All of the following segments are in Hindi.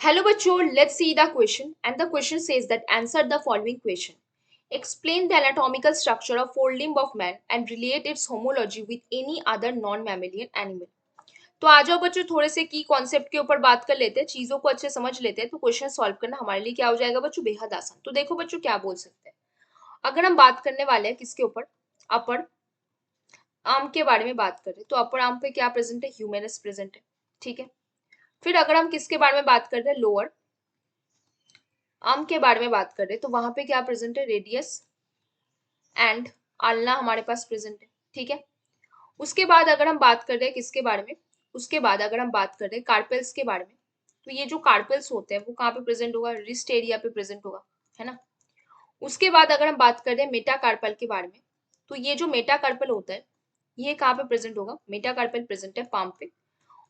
Hello बच्चों, let's see the question and the question says that answer the following question. Explain the anatomical structure of forelimb of man and relate its homology with any other non-mammalian animal. तो आ जाओ बच्चों, थोड़े से की कॉन्सेप्ट के ऊपर बात कर लेते हैं, चीजों को अच्छे समझ लेते हैं, तो क्वेश्चन सॉल्व करना हमारे लिए क्या हो जाएगा बच्चों, बेहद आसान। तो देखो बच्चों क्या बोल सकते हैं। अगर हम बात करने वाले हैं किसके ऊपर, अपर आर्म के बारे में बात कर रहे हैं, तो अपर आर्म पे क्या प्रेजेंट है, ह्यूमेरस प्रेजेंट है, ठीक है। फिर अगर हम किसके बारे में बात कर रहे हैं, लोअर आर्म के बारे में बात कर रहे हैं, तो वहां पे क्या प्रेजेंट है, रेडियस एंड आल्ना हमारे पास प्रेजेंट है, ठीक है। उसके बाद अगर हम बात कर रहे हैं किसके बारे में, उसके बाद अगर हम बात कर रहे हैं कार्पेल्स के बारे में, तो ये जो कार्पेल्स होते हैं वो कहाँ पे प्रेजेंट होगा, रिस्ट एरिया पे प्रेजेंट होगा, है ना। उसके बाद अगर हम बात कर रहे हैं मेटाकार्पल के बारे में, तो ये जो मेटाकार्पल होता है ये कहाँ पे प्रेजेंट होगा, मेटाकार्पल प्रेजेंट है पाम पे।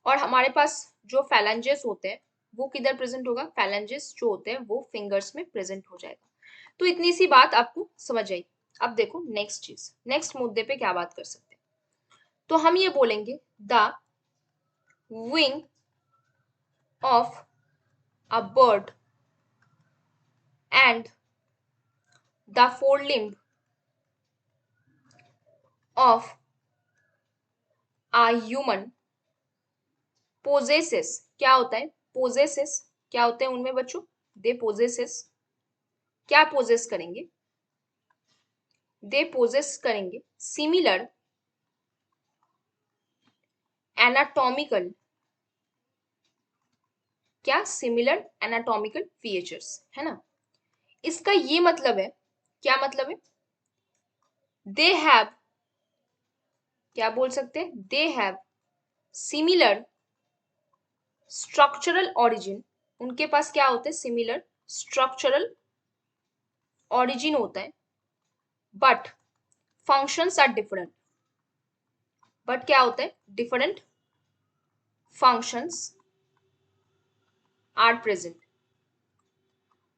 और हमारे पास जो फैलेंजेस होते हैं वो किधर प्रेजेंट होगा, फैलेंजेस जो होते हैं वो फिंगर्स में प्रेजेंट हो जाएगा। तो इतनी सी बात आपको समझ आई। अब देखो नेक्स्ट चीज, नेक्स्ट मुद्दे पे क्या बात कर सकते हैं। तो हम ये बोलेंगे the wing of a bird and the forelimb of a human possesses, क्या होता है पोजेसेस, क्या होते हैं उनमें बच्चों, दे पोजेसेस, क्या पोजेस करेंगे, दे पोजेस करेंगे सिमिलर एनाटॉमिकल, क्या सिमिलर एनाटॉमिकल फीचर्स, है ना। इसका ये मतलब है, क्या मतलब है, दे हैव, क्या बोल सकते हैं, they have similar structural origin, उनके पास क्या होते हैं, सिमिलर स्ट्रक्चरल ऑरिजिन होता है, but functions are different, but क्या होता है, डिफरेंट फंक्शंस आर प्रेजेंट।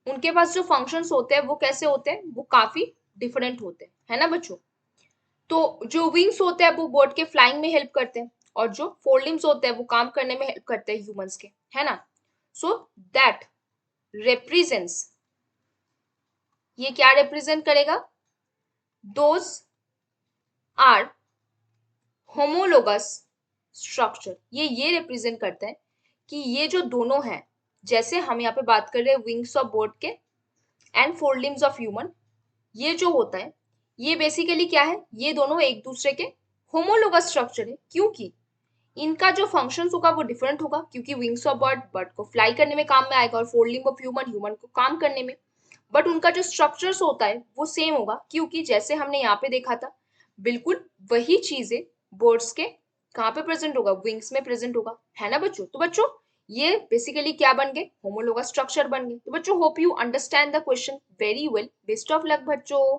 उनके पास जो फंक्शंस होते हैं वो कैसे होते हैं, वो काफी डिफरेंट होते हैं, है ना बच्चों। तो जो विंग्स होते हैं वो बर्ड के फ्लाइंग में हेल्प करते हैं, और जो फोर लिम्स होते हैं वो काम करने में हेल्प करते हैं ह्यूमंस के, है ना। सो दैट रिप्रेजेंट्स, ये क्या रिप्रेजेंट करेगा, दोज आर होमोलोगस स्ट्रक्चर, ये रिप्रेजेंट करता है कि ये जो दोनों हैं, जैसे हम यहाँ पे बात कर रहे हैं विंग्स ऑफ बर्ड के and four limbs of human, ये जो होता है ये बेसिकली क्या है, ये दोनों एक दूसरे के होमोलोगस स्ट्रक्चर है, क्योंकि इनका जो फंक्शंस होगा वो डिफरेंट होगा, क्योंकि विंग्स ऑफ बर्ड बर्ड को फ्लाई करने में काम में आएगा, और four limb of human human को काम करने में। बट उनका जो स्ट्रक्चर्स होता है वो सेम होगा, क्योंकि जैसे हमने यहाँ पे देखा था बिल्कुल वही चीजें बर्ड्स के कहाँ पे प्रेजेंट होगा, विंग्स में प्रेजेंट होगा, है ना बच्चों। तो बच्चों ये बेसिकली क्या बन गए, होमोलोगस स्ट्रक्चर बन गए। तो बच्चों hope you understand the question very well, best of luck बच्चों।